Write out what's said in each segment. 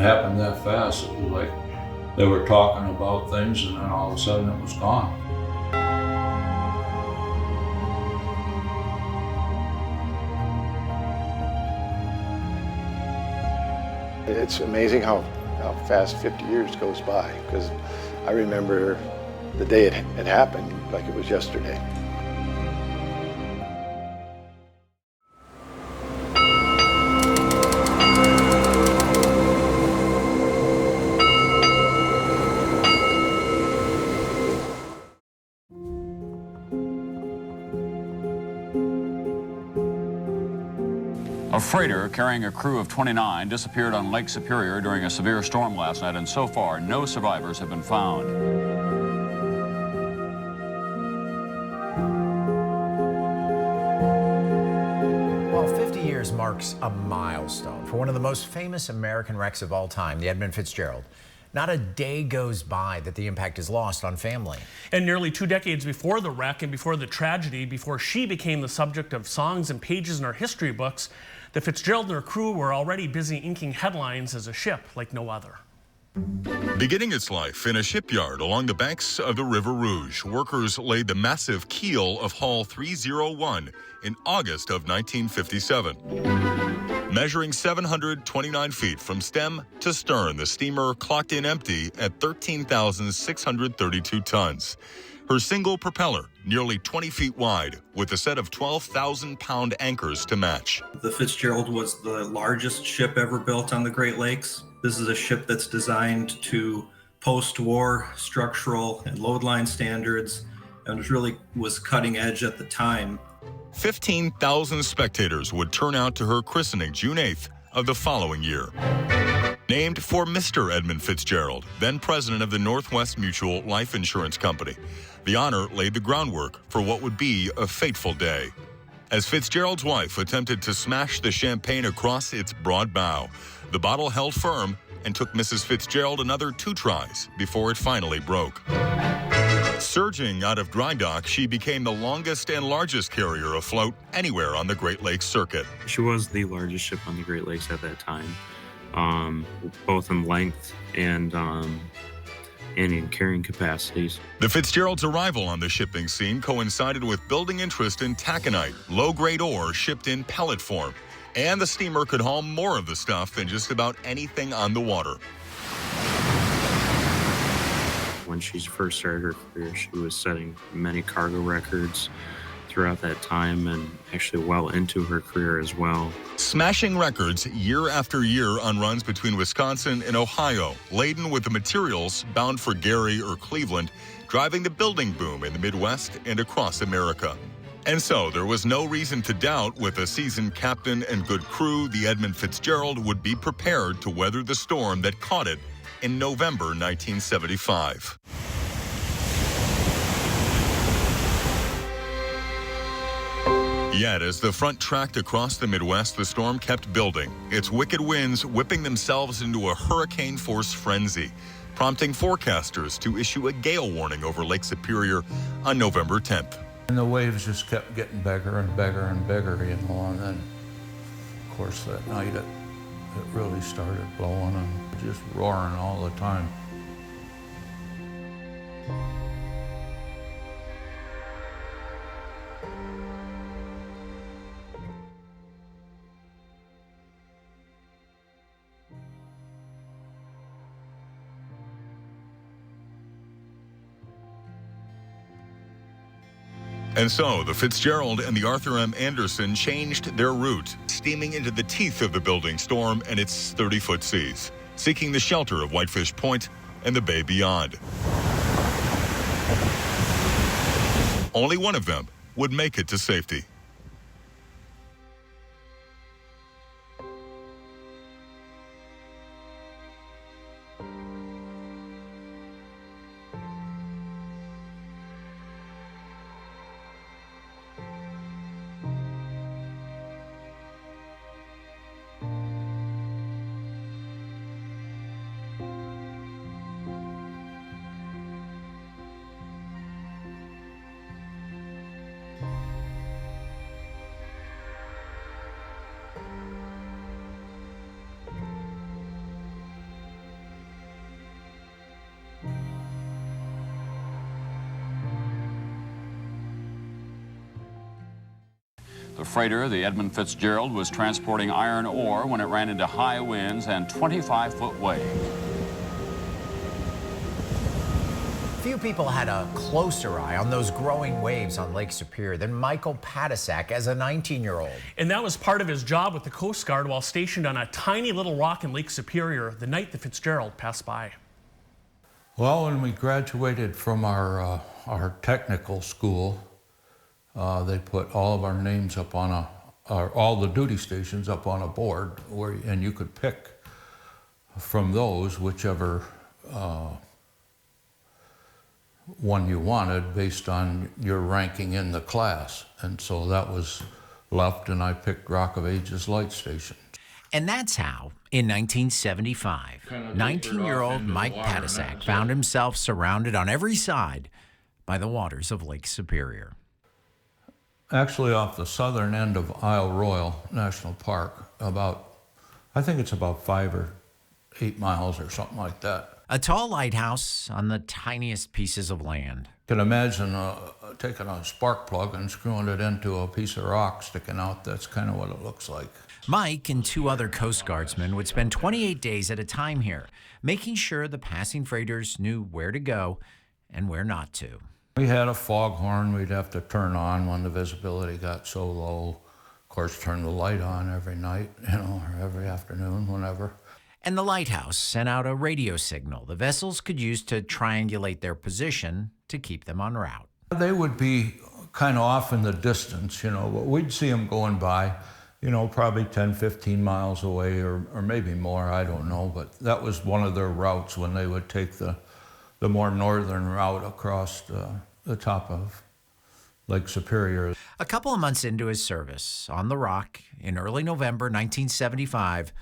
happened that fast. It was like they were talking about things and then all of a sudden it was gone. It's amazing how fast 50 years goes by, because I remember the day it happened like it was yesterday. A freighter carrying a crew of 29 disappeared on Lake Superior during a severe storm last night, and so far, no survivors have been found. Well, 50 years marks a milestone for one of the most famous American wrecks of all time, the Edmund Fitzgerald. Not a day goes by that the impact is lost on family. And nearly 2 decades before the wreck and before the tragedy, before she became the subject of songs and pages in our history books, the Fitzgerald and her crew were already busy inking headlines as a ship like no other. Beginning its life in a shipyard along the banks of the River Rouge, workers laid the massive keel of Hull 301 in August of 1957. Measuring 729 feet from stem to stern, the steamer clocked in empty at 13,632 tons. Her single propeller, nearly 20 feet wide, with a set of 12,000-pound anchors to match. The Fitzgerald was the largest ship ever built on the Great Lakes. This is a ship that's designed to post-war structural and load line standards, and it really was cutting edge at the time. 15,000 spectators would turn out to her christening June 8th of the following year. Named for Mr. Edmund Fitzgerald, then president of the Northwest Mutual Life Insurance Company. The honor laid the groundwork for what would be a fateful day. As Fitzgerald's wife attempted to smash the champagne across its broad bow, the bottle held firm and took Mrs. Fitzgerald another 2 tries before it finally broke. Surging out of dry dock, she became the longest and largest carrier afloat anywhere on the Great Lakes circuit. She was the largest ship on the Great Lakes at that time, both in length and in carrying capacities. The Fitzgerald's arrival on the shipping scene coincided with building interest in taconite, low-grade ore shipped in pellet form, and the steamer could haul more of the stuff than just about anything on the water. When she first started her career, she was setting many cargo records throughout that time and actually well into her career as well. Smashing records year after year on runs between Wisconsin and Ohio, laden with the materials bound for Gary or Cleveland, driving the building boom in the Midwest and across America. And so there was no reason to doubt, with a seasoned captain and good crew, the Edmund Fitzgerald would be prepared to weather the storm that caught it in November 1975. Yet, as the front tracked across the Midwest, the storm kept building, its wicked winds whipping themselves into a hurricane-force frenzy, prompting forecasters to issue a gale warning over Lake Superior on November 10th. And the waves just kept getting bigger and bigger and bigger, and then, of course, that night it really started blowing and just roaring all the time. And so the Fitzgerald and the Arthur M. Anderson changed their route, steaming into the teeth of the building storm and its 30-foot seas, seeking the shelter of Whitefish Point and the bay beyond. Only one of them would make it to safety. The freighter, the Edmund Fitzgerald, was transporting iron ore when it ran into high winds and 25-foot waves. Few people had a closer eye on those growing waves on Lake Superior than Michael Patasak as a 19-year-old. And that was part of his job with the Coast Guard while stationed on a tiny little rock in Lake Superior the night the Fitzgerald passed by. Well, when we graduated from our technical school, they put all of our names up on all the duty stations up on a board, and you could pick from those whichever one you wanted based on your ranking in the class. And so that was left, and I picked Rock of Ages Light Station. And that's how, in 1975, 19-year-old Mike Patasak found himself surrounded on every side by the waters of Lake Superior. Actually, off the southern end of Isle Royal National Park, I think it's about 5 or 8 miles or something like that. A tall lighthouse on the tiniest pieces of land. You can imagine taking a spark plug and screwing it into a piece of rock sticking out. That's kind of what it looks like. Mike and 2 other Coast Guardsmen would spend 28 days at a time here, making sure the passing freighters knew where to go and where not to. We had a foghorn we'd have to turn on when the visibility got so low. Of course, turn the light on every night, or every afternoon, whenever. And the lighthouse sent out a radio signal the vessels could use to triangulate their position to keep them en route. They would be kind of off in the distance, but we'd see them going by, probably 10, 15 miles away or maybe more, I don't know. But that was one of their routes when they would take the more northern route across the top of Lake Superior. A couple of months into his service on the Rock in early November 1975,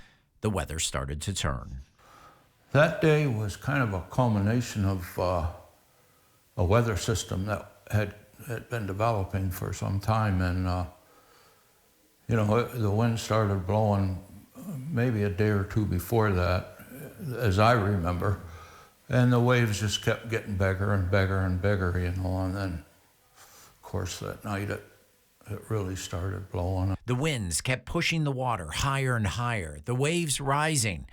the weather started to turn. That day was kind of a culmination of a weather system that had been developing for some time, and the wind started blowing maybe a day or two before that, as I remember, and the waves just kept getting bigger and bigger and bigger, and then, of course, that night it really started blowing. The winds kept pushing the water higher and higher, the waves rising,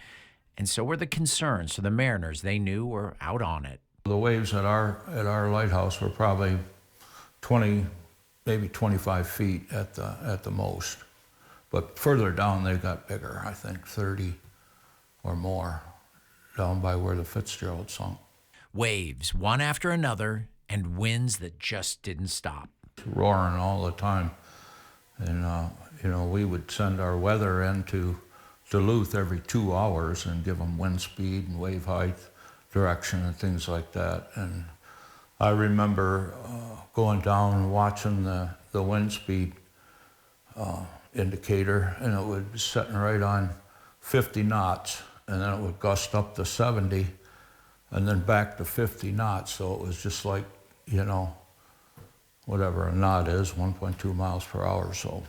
and so were the concerns for the mariners they knew were out on it. The waves at our lighthouse were probably 20, maybe 25 feet at the most, but further down they got bigger. I think 30 or more down by where the Fitzgerald sunk. Waves, one after another, and winds that just didn't stop. Roaring all the time, and we would send our weather into Duluth every 2 hours and give them wind speed and wave height, direction, and things like that. And I remember going down and watching the wind speed indicator, and it would be sitting right on 50 knots, and then it would gust up to 70, and then back to 50 knots. So it was just like, whatever a knot is, 1.2 miles per hour. So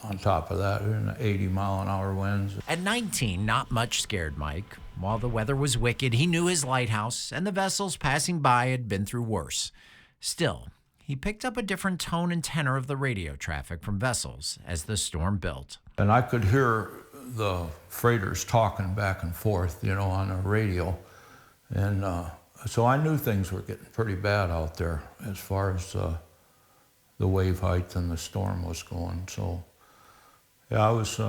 on top of that, 80-mile-an-hour winds. At 19, not much scared Mike. While the weather was wicked, he knew his lighthouse and the vessels passing by had been through worse. Still, he picked up a different tone and tenor of the radio traffic from vessels as the storm built. And I could hear the freighters talking back and forth, on the radio. And so I knew things were getting pretty bad out there as far as the wave height and the storm was going. So yeah, I was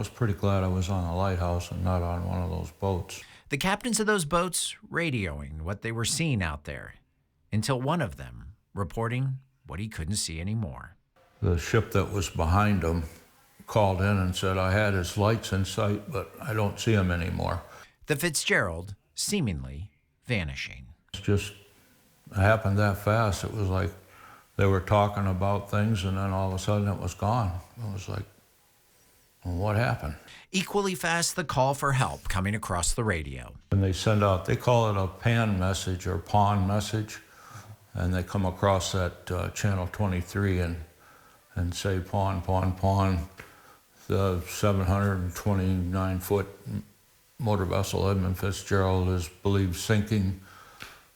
pretty glad I was on a lighthouse and not on one of those boats. The captains of those boats radioing what they were seeing out there, until one of them reporting what he couldn't see anymore. The ship that was behind him called in and said, I had his lights in sight, but I don't see him anymore. The Fitzgerald seemingly vanishing. It just happened that fast. It was like they were talking about things, and then all of a sudden it was gone. It was like, well, what happened? Equally fast, the call for help coming across the radio. And they send out, they call it a pan message or pawn message, and they come across that channel 23 and say pawn, pawn, pawn. The 729-foot motor vessel Edmund Fitzgerald is believed sinking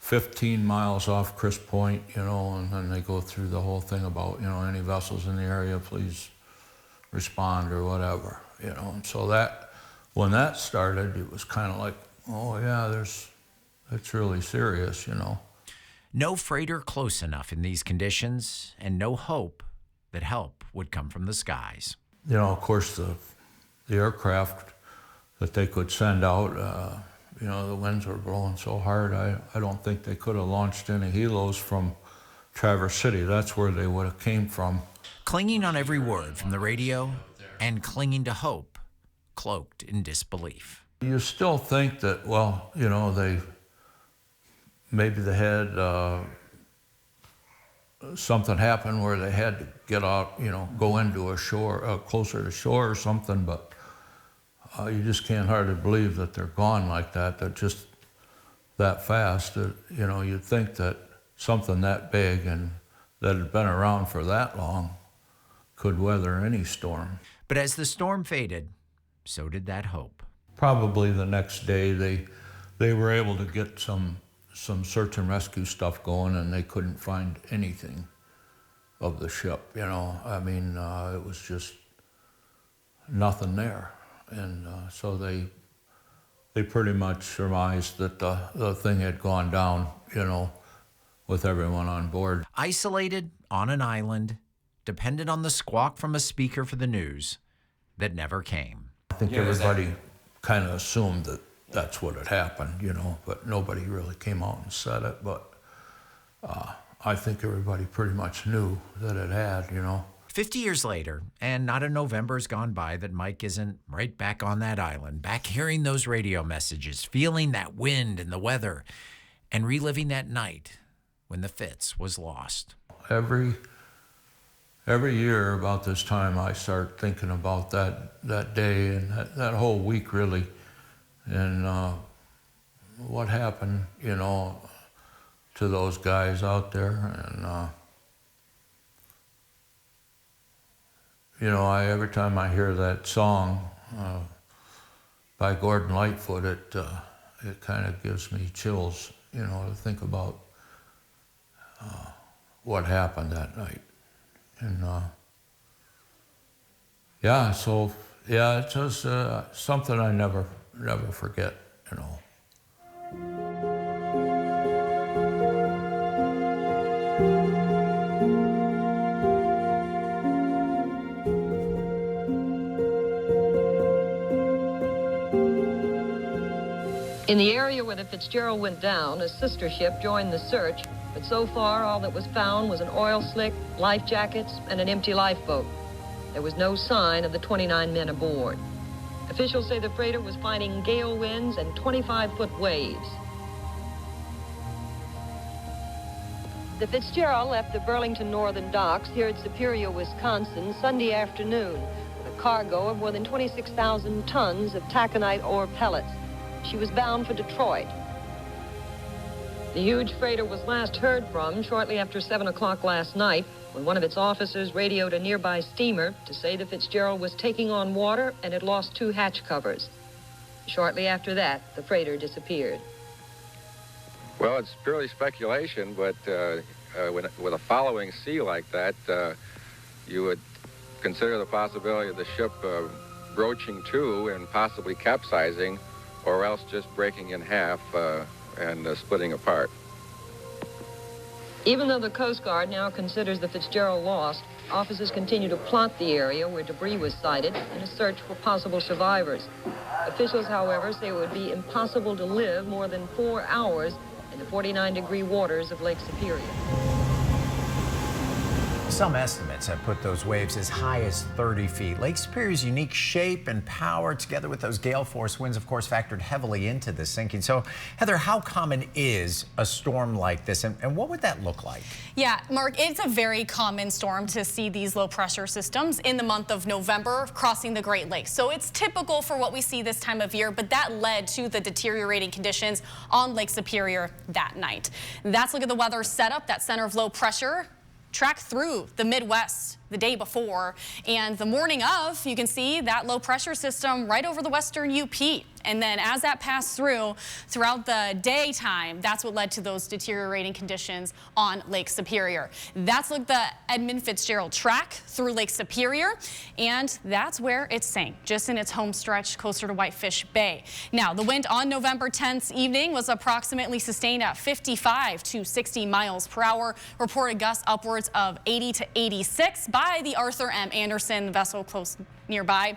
15 miles off Crisp Point, and then they go through the whole thing about, any vessels in the area, please respond or whatever, you know. And so that, when that started, it was kind of like, oh yeah, it's really serious, you know. No freighter close enough in these conditions, and no hope that help would come from the skies. You know, of course, the aircraft that they could send out, you know, the winds were blowing so hard, I don't think they could have launched any helos from Traverse City. That's where they would have came from. Clinging on every word from the radio and clinging to hope, cloaked in disbelief. You still think that, well, you know, maybe they had something happen where they had to get out, you know, go into a shore, closer to shore or something, but you just can't hardly believe that they're gone like that, that just that fast. You know, you'd think that something that big and that had been around for that long could weather any storm. But as the storm faded, so did that hope. Probably the next day they were able to get some search and rescue stuff going, and they couldn't find anything of the ship, you know. I mean, it was just nothing there. And so they pretty much surmised that the thing had gone down, you know, with everyone on board. Isolated on an island, dependent on the squawk from a speaker for the news that never came. I think everybody kind of assumed that that's what had happened, you know, but nobody really came out and said it. But I think everybody pretty much knew that it had, you know. 50 years later, and not a November's gone by that Mike isn't right back on that island, back hearing those radio messages, feeling that wind and the weather, and reliving that night when the Fitz was lost. Every year about this time, I start thinking about that day and that whole week, really, and what happened, you know, to those guys out there. And you know, every time I hear that song by Gordon Lightfoot, it kind of gives me chills, you know, to think about what happened that night. And yeah, so yeah, it's just something I never forget, you know. In the area where the Fitzgerald went down, a sister ship joined the search, but so far all that was found was an oil slick, life jackets, and an empty lifeboat. There was no sign of the 29 men aboard. Officials say the freighter was fighting gale winds and 25-foot waves. The Fitzgerald left the Burlington Northern Docks here at Superior, Wisconsin, Sunday afternoon with a cargo of more than 26,000 tons of taconite ore pellets. She was bound for Detroit. The huge freighter was last heard from shortly after 7 o'clock last night when one of its officers radioed a nearby steamer to say the Fitzgerald was taking on water and had lost 2 hatch covers. Shortly after that, the freighter disappeared. Well, it's purely speculation, but with a following sea like that, you would consider the possibility of the ship broaching to and possibly capsizing, or else just breaking in half and splitting apart. Even though the Coast Guard now considers the Fitzgerald lost, officers continue to plot the area where debris was sighted in a search for possible survivors. Officials, however, say it would be impossible to live more than 4 hours in the 49-degree waters of Lake Superior. Some estimates have put those waves as high as 30 feet. Lake Superior's unique shape and power, together with those gale force winds, of course, factored heavily into the sinking. So, Heather, how common is a storm like this, and what would that look like? Yeah, Mark, it's a very common storm to see these low pressure systems in the month of November crossing the Great Lakes. So it's typical for what we see this time of year, but that led to the deteriorating conditions on Lake Superior that night. That's look at the weather setup, that center of low pressure track through the Midwest the day before. And the morning of, you can see that low pressure system right over the western UP. And then as that passed throughout the daytime, that's what led to those deteriorating conditions on Lake Superior. That's like the Edmund Fitzgerald track through Lake Superior, and that's where it sank, just in its home stretch closer to Whitefish Bay. Now, the wind on November 10th evening was approximately sustained at 55 to 60 miles per hour. Reported gusts upwards of 80 to 86 by the Arthur M. Anderson vessel close nearby.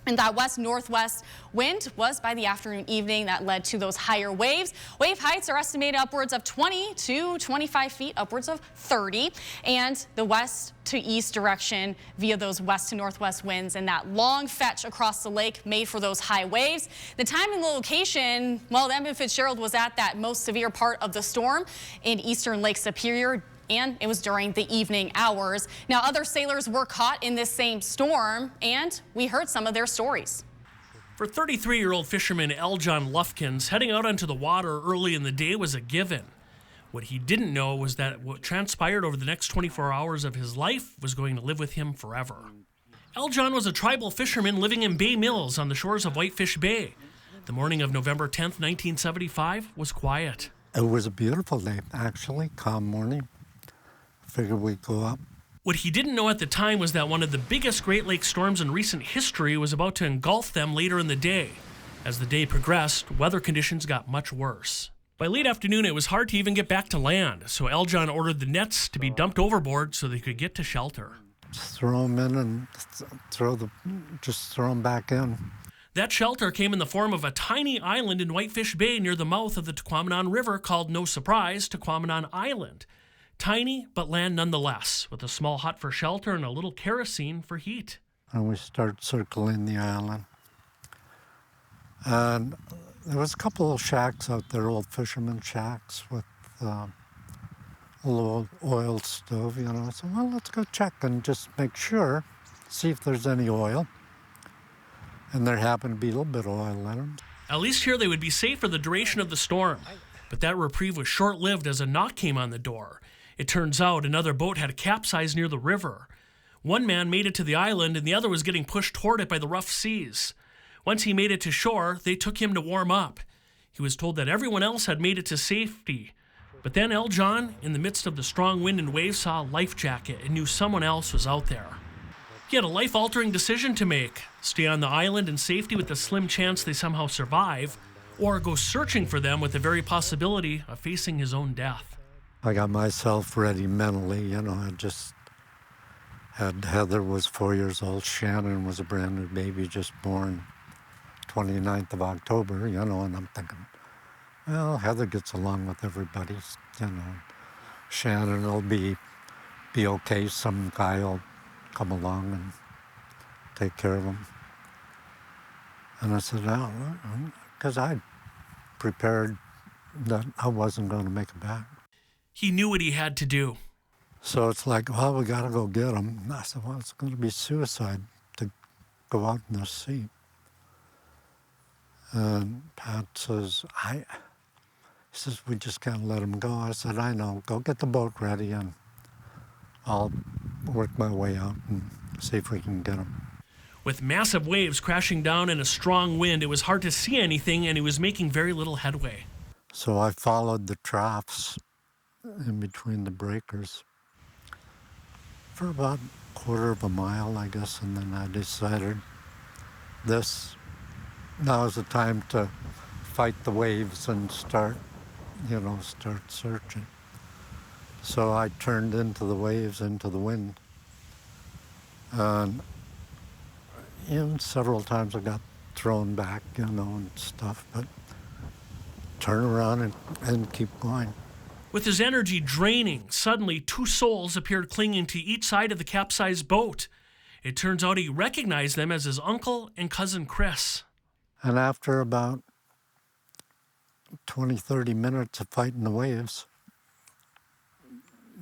And that west-northwest wind was by the afternoon evening that led to those higher waves. Wave heights are estimated upwards of 20 to 25 feet, upwards of 30. And the west to east direction via those west to northwest winds, and that long fetch across the lake made for those high waves. The time and the location, well, Edmund Fitzgerald was at that most severe part of the storm in eastern Lake Superior, and it was during the evening hours. Now, other sailors were caught in this same storm, and we heard some of their stories. For 33-year-old fisherman L. John Lufkins, heading out onto the water early in the day was a given. What he didn't know was that what transpired over the next 24 hours of his life was going to live with him forever. L. John was a tribal fisherman living in Bay Mills on the shores of Whitefish Bay. The morning of November 10th, 1975 was quiet. It was a beautiful day, actually, calm morning. Figured we'd go up. What he didn't know at the time was that one of the biggest Great Lakes storms in recent history was about to engulf them later in the day. As the day progressed, weather conditions got much worse. By late afternoon, it was hard to even get back to land, so L. John ordered the nets to be dumped overboard so they could get to shelter. Just throw them in and throw them back in. That shelter came in the form of a tiny island in Whitefish Bay near the mouth of the Tequamanon River called, no surprise, Tequamanon Island. Tiny, but land nonetheless, with a small hut for shelter and a little kerosene for heat. And we started circling the island. And there was a couple of shacks out there, old fisherman shacks with a little oil stove, you know. I said, well, let's go check and just make sure, see if there's any oil. And there happened to be a little bit of oil in them. At least here they would be safe for the duration of the storm. But that reprieve was short-lived as a knock came on the door. It turns out another boat had capsized near the river. One man made it to the island and the other was getting pushed toward it by the rough seas. Once he made it to shore, they took him to warm up. He was told that everyone else had made it to safety. But then L. John, in the midst of the strong wind and waves, saw a life jacket and knew someone else was out there. He had a life-altering decision to make: stay on the island in safety with the slim chance they somehow survive, or go searching for them with the very possibility of facing his own death. I got myself ready mentally, you know. I just had Heather was 4 years old. Shannon was a brand new baby just born 29th of October, you know, and I'm thinking, well, Heather gets along with everybody, you know. Shannon will be okay. Some guy will come along and take care of him. And I said, oh, because I prepared that I wasn't going to make it back. He knew what he had to do. So it's like, well, we got to go get him. And I said, well, it's going to be suicide to go out in the sea. And Pat says, he says, we just can't let him go. I said, I know. Go get the boat ready and I'll work my way out and see if we can get him. With massive waves crashing down and a strong wind, it was hard to see anything, and he was making very little headway. So I followed the troughs in between the breakers for about a quarter of a mile, I guess, and then I decided now is the time to fight the waves and start searching. So I turned into the waves, into the wind. And several times I got thrown back, and stuff, but turn around and keep going. With his energy draining, suddenly 2 souls appeared clinging to each side of the capsized boat. It turns out he recognized them as his uncle and cousin Chris. And after about 20, 30 minutes of fighting the waves,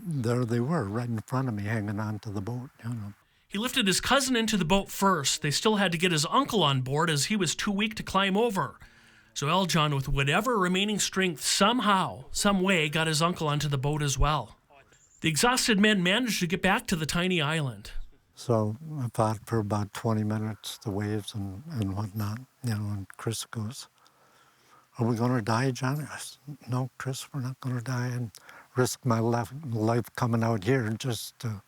there they were, right in front of me, hanging on to the boat, He lifted his cousin into the boat first. They still had to get his uncle on board as he was too weak to climb over. So L. John, with whatever remaining strength, somehow, some way, got his uncle onto the boat as well. The exhausted men managed to get back to the tiny island. So I fought for about 20 minutes, the waves and whatnot, and Chris goes, "Are we going to die, Johnny?" I said, "No, Chris, we're not going to die and risk my life coming out here just to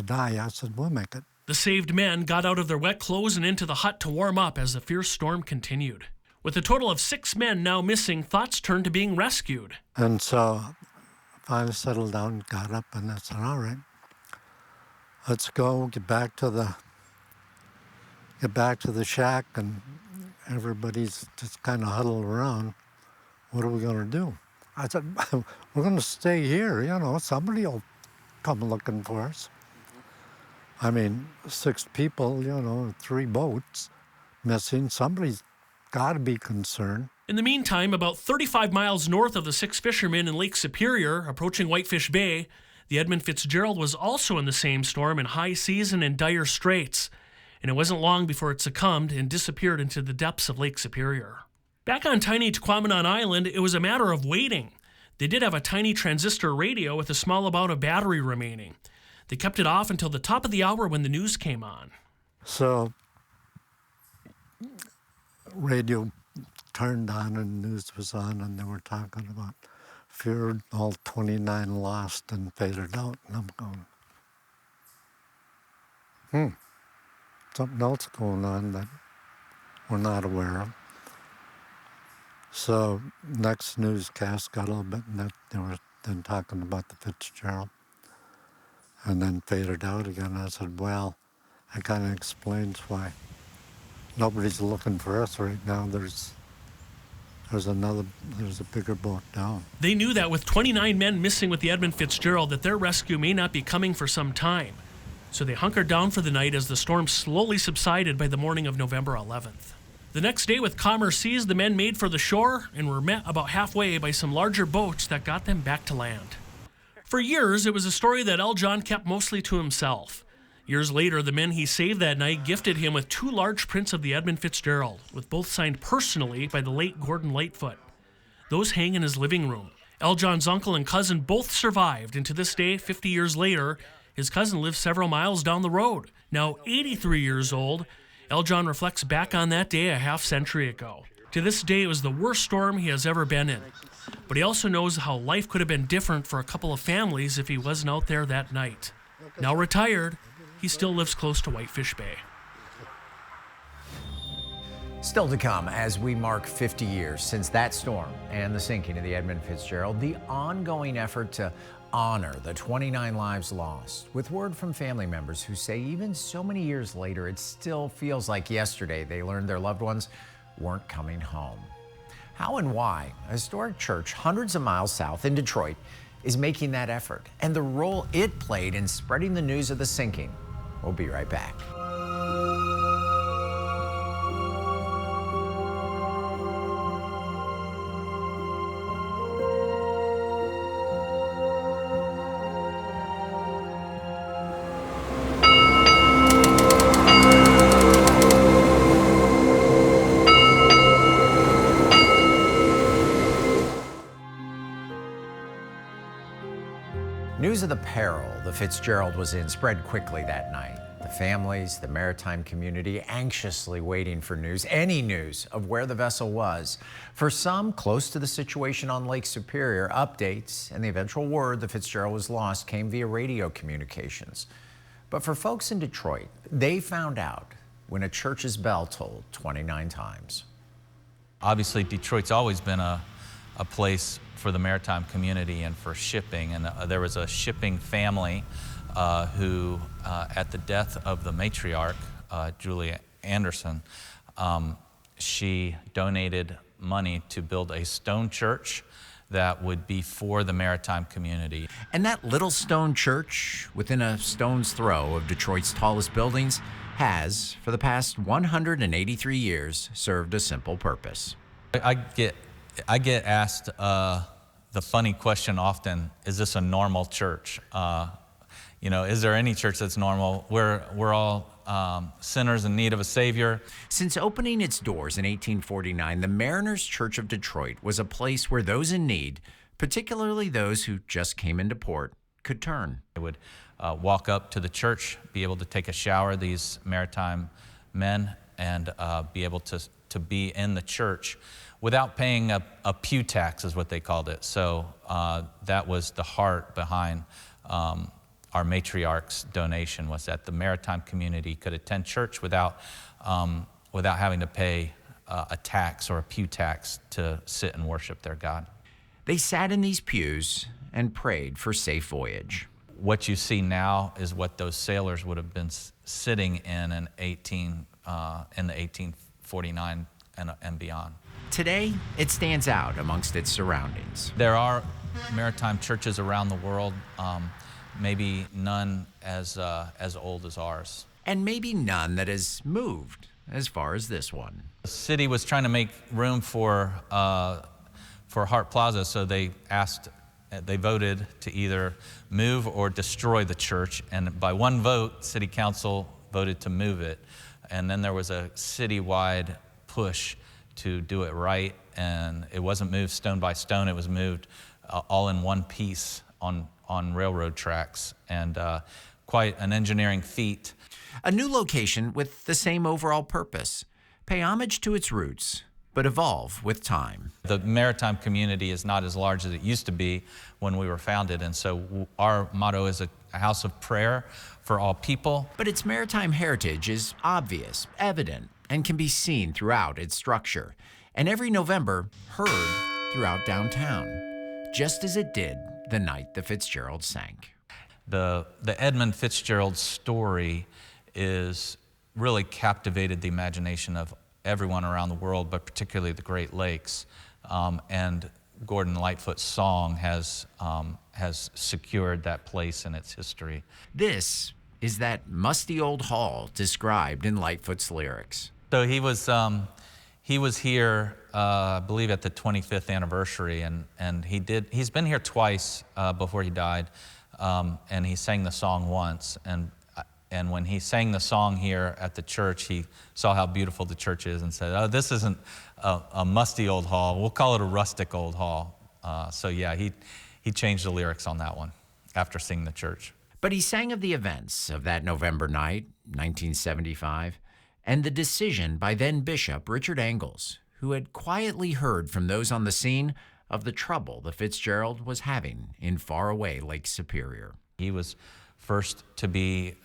die." I said, "We'll make it." The saved men got out of their wet clothes and into the hut to warm up as the fierce storm continued. With a total of 6 men now missing, thoughts turned to being rescued. And so finally settled down, got up, and I said, "All right, let's go, get back to the shack," and everybody's just kind of huddled around. "What are we going to do?" I said, "We're going to stay here, somebody will come looking for us." I mean, 6 people, 3 boats missing. Somebody's got to be concerned. In the meantime, about 35 miles north of the 6 fishermen in Lake Superior, approaching Whitefish Bay, the Edmund Fitzgerald was also in the same storm in high seas and in dire straits. And it wasn't long before it succumbed and disappeared into the depths of Lake Superior. Back on tiny Tequamanon Island, it was a matter of waiting. They did have a tiny transistor radio with a small amount of battery remaining. They kept it off until the top of the hour when the news came on. So radio turned on and news was on, and they were talking about feared all 29 lost and faded out. And I'm going, something else going on that we're not aware of. So next newscast got a little bit, and they were then talking about the Fitzgerald, and then faded out again. I said, well, that kind of explains why nobody's looking for us right now. There's a bigger boat down. They knew that with 29 men missing with the Edmund Fitzgerald, that their rescue may not be coming for some time. So they hunkered down for the night as the storm slowly subsided by the morning of November 11th. The next day, with calmer seas, the men made for the shore and were met about halfway by some larger boats that got them back to land. For years, it was a story that L. John kept mostly to himself. Years later, the men he saved that night gifted him with 2 large prints of the Edmund Fitzgerald, with both signed personally by the late Gordon Lightfoot. Those hang in his living room. L. John's uncle and cousin both survived, and to this day, 50 years later, his cousin lives several miles down the road. Now 83 years old, L. John reflects back on that day a half-century ago. To this day, it was the worst storm he has ever been in. But he also knows how life could have been different for a couple of families if he wasn't out there that night. Now retired, he still lives close to Whitefish Bay. Still to come as we mark 50 years since that storm and the sinking of the Edmund Fitzgerald, the ongoing effort to honor the 29 lives lost, with word from family members who say even so many years later, it still feels like yesterday they learned their loved ones weren't coming home. How and why a historic church hundreds of miles south in Detroit is making that effort, and the role it played in spreading the news of the sinking. We'll be right back. News of the peril the Fitzgerald was in spread quickly that night. The families, the maritime community anxiously waiting for news, any news of where the vessel was. For some close to the situation on Lake Superior, updates and the eventual word the Fitzgerald was lost came via radio communications. But for folks in Detroit, they found out when a church's bell tolled 29 times. Obviously, Detroit's always been a place for the maritime community and for shipping, and there was a shipping family who, at the death of the matriarch, Julia Anderson, she donated money to build a stone church that would be for the maritime community. And that little stone church, within a stone's throw of Detroit's tallest buildings, has, for the past 183 years, served a simple purpose. I get asked the funny question often, is this a normal church? Is there any church that's normal? We're all sinners in need of a Savior. Since opening its doors in 1849, the Mariners Church of Detroit was a place where those in need, particularly those who just came into port, could turn. They would walk up to the church, be able to take a shower, these maritime men, and be able to be in the church without paying a pew tax, is what they called it. So that was the heart behind our matriarch's donation, was that the maritime community could attend church without having to pay a tax or a pew tax to sit and worship their God. They sat in these pews and prayed for safe voyage. What you see now is what those sailors would have been sitting in the 1849 and beyond. Today, it stands out amongst its surroundings. There are maritime churches around the world, maybe none as old as ours. And maybe none that has moved as far as this one. The city was trying to make room for Hart Plaza, so they voted to either move or destroy the church. And by one vote, city council voted to move it. And then there was a citywide push to do it right. And it wasn't moved stone by stone, it was moved all in one piece on railroad tracks. And quite an engineering feat. A new location with the same overall purpose. Pay homage to its roots, but evolve with time. The maritime community is not as large as it used to be when we were founded, and so our motto is a house of prayer for all people. But its maritime heritage is obvious, evident, and can be seen throughout its structure, and every November heard throughout downtown, just as it did the night the Fitzgerald sank. The Edmund Fitzgerald story is really captivated the imagination of everyone around the world, but particularly the Great Lakes. And Gordon Lightfoot's song has secured that place in its history. This is that musty old hall described in Lightfoot's lyrics. So he was here, I believe, at the 25th anniversary, and he's been here twice before he died, and he sang the song once. And when he sang the song here at the church, he saw how beautiful the church is and said, "Oh, this isn't a musty old hall. We'll call it a rustic old hall." So yeah, he changed the lyrics on that one after singing the church. But he sang of the events of that November night, 1975, and the decision by then Bishop Richard Angles, who had quietly heard from those on the scene of the trouble the Fitzgerald was having in faraway Lake Superior. He was first to be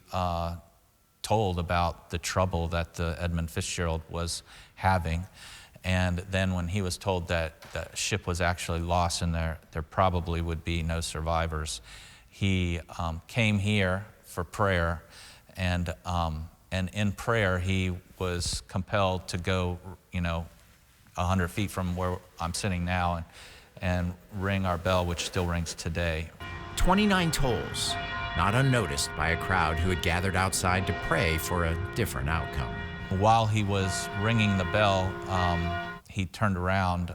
told about the trouble that the Edmund Fitzgerald was having. And then when he was told that the ship was actually lost and there probably would be no survivors, he came here for prayer, and in prayer he was compelled to go, 100 feet from where I'm sitting now and ring our bell, which still rings today. 29 tolls, not unnoticed by a crowd who had gathered outside to pray for a different outcome. While he was ringing the bell, he turned around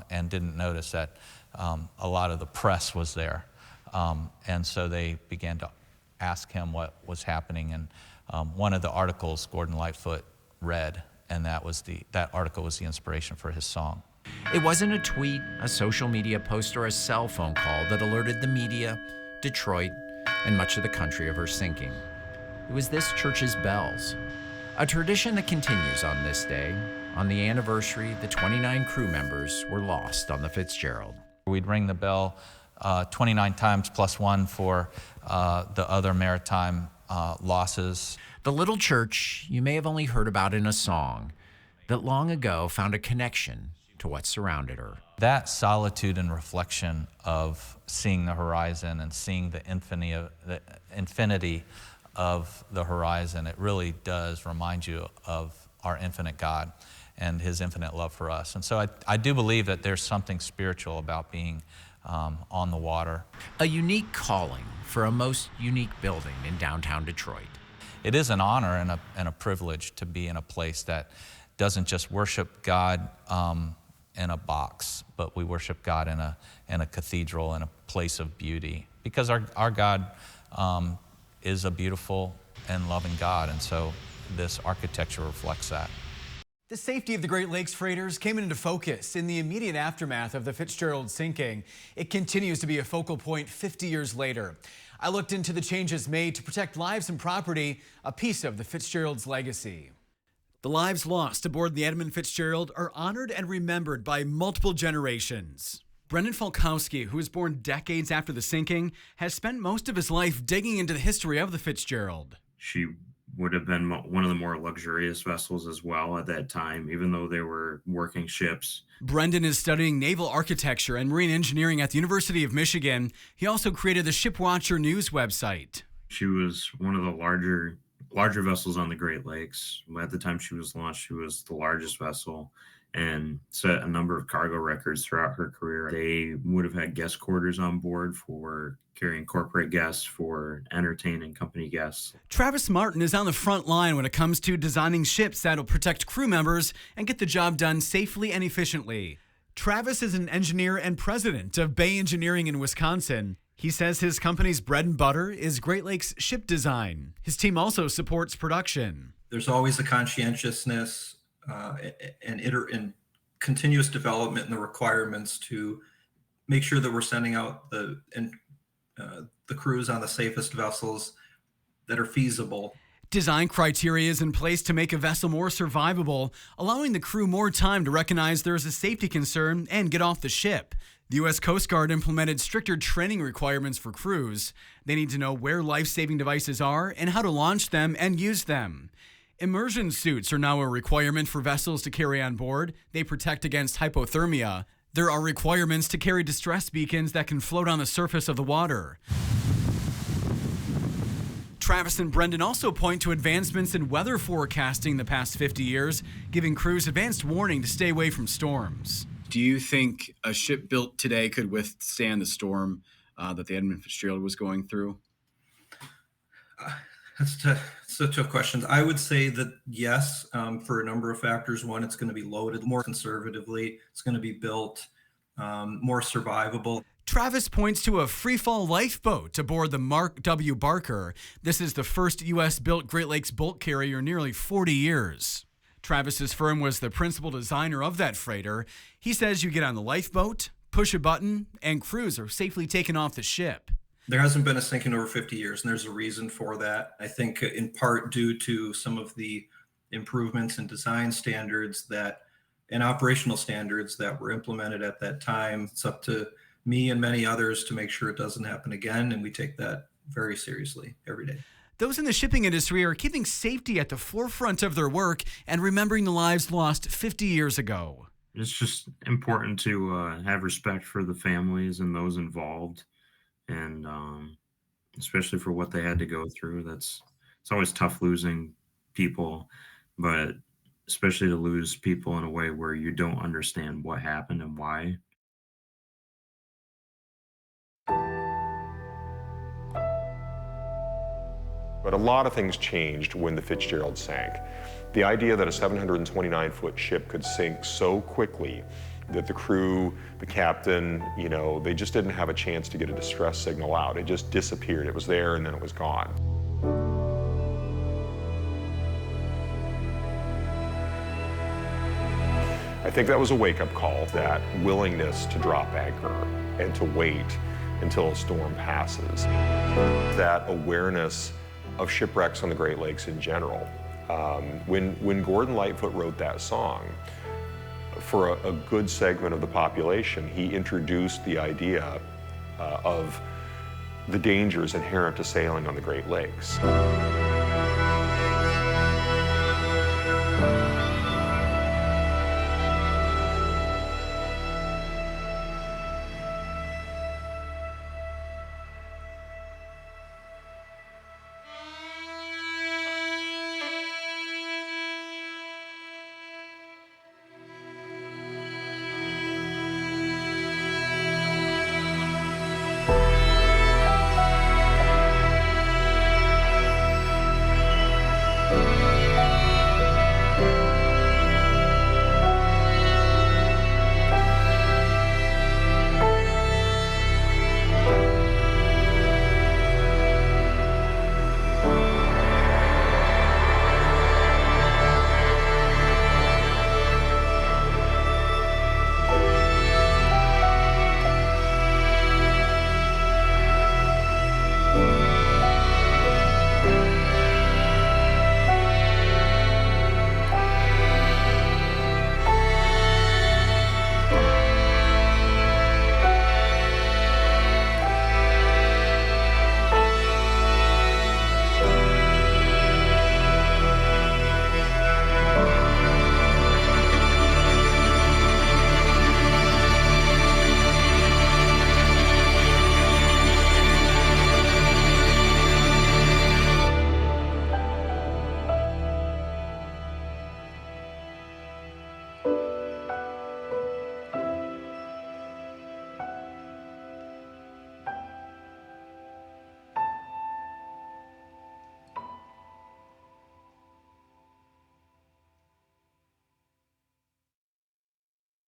and didn't notice that a lot of the press was there. And so they began to ask him what was happening. And one of the articles Gordon Lightfoot read, and that article was the inspiration for his song. It wasn't a tweet, a social media post, or a cell phone call that alerted the media, Detroit, and much of the country of her sinking. It was this church's bells, a tradition that continues on this day. On the anniversary, the 29 crew members were lost on the Fitzgerald. We'd ring the bell 29 times plus one for the other maritime losses. The little church you may have only heard about in a song that long ago found a connection to what surrounded her. That solitude and reflection of seeing the horizon and seeing the infinity of the horizon, it really does remind you of our infinite God and his infinite love for us. And so I do believe that there's something spiritual about being on the water. A unique calling for a most unique building in downtown Detroit. It is an honor and a privilege to be in a place that doesn't just worship God in a box, but we worship God in a cathedral, in a place of beauty, because our God is a beautiful and loving God, and so this architecture reflects that. The safety of the Great Lakes freighters came into focus in the immediate aftermath of the Fitzgerald sinking. It continues to be a focal point 50 years later. I looked into the changes made to protect lives and property, a piece of the Fitzgerald's legacy. The lives lost aboard the Edmund Fitzgerald are honored and remembered by multiple generations. Brendan Falkowski, who was born decades after the sinking, has spent most of his life digging into the history of the Fitzgerald. She would have been one of the more luxurious vessels as well at that time, even though they were working ships. Brendan is studying naval architecture and marine engineering at the University of Michigan. He also created the Shipwatcher News website. She was one of the larger vessels on the Great Lakes. At the time she was launched, she was the largest vessel and set a number of cargo records throughout her career. They would have had guest quarters on board for carrying corporate guests, for entertaining company guests. Travis Martin is on the front line when it comes to designing ships that'll protect crew members and get the job done safely and efficiently. Travis is an engineer and president of Bay Engineering in Wisconsin. He says his company's bread and butter is Great Lakes ship design. His team also supports production. There's always a conscientiousness and continuous development in the requirements to make sure that we're sending out the crews on the safest vessels that are feasible. Design criteria is in place to make a vessel more survivable, allowing the crew more time to recognize there's a safety concern and get off the ship. The U.S. Coast Guard implemented stricter training requirements for crews. They need to know where life-saving devices are and how to launch them and use them. Immersion suits are now a requirement for vessels to carry on board. They protect against hypothermia. There are requirements to carry distress beacons that can float on the surface of the water. Travis and Brendan also point to advancements in weather forecasting the past 50 years, giving crews advanced warning to stay away from storms. Do you think a ship built today could withstand the storm that the Edmund Fitzgerald was going through? That's a tough question. I would say that yes, for a number of factors. One, it's going to be loaded more conservatively. It's going to be built more survivable. Travis points to a freefall lifeboat aboard the Mark W. Barker. This is the first U.S.-built Great Lakes bulk carrier in nearly 40 years. Travis's firm was the principal designer of that freighter. He says you get on the lifeboat, push a button, and crews are safely taken off the ship. There hasn't been a sinking over 50 years, and there's a reason for that. I think in part due to some of the improvements in design standards and operational standards that were implemented at that time. It's up to me and many others to make sure it doesn't happen again, and we take that very seriously every day. Those in the shipping industry are keeping safety at the forefront of their work and remembering the lives lost 50 years ago. It's just important to have respect for the families and those involved. And especially for what they had to go through. It's always tough losing people, but especially to lose people in a way where you don't understand what happened and why. But a lot of things changed when the Fitzgerald sank. The idea that a 729-foot ship could sink so quickly that the crew, the captain, they just didn't have a chance to get a distress signal out. It just disappeared. It was there and then it was gone. I think that was a wake-up call, that willingness to drop anchor and to wait until a storm passes. That awareness of shipwrecks on the Great Lakes in general. When Gordon Lightfoot wrote that song, for a good segment of the population, he introduced the idea of the dangers inherent to sailing on the Great Lakes.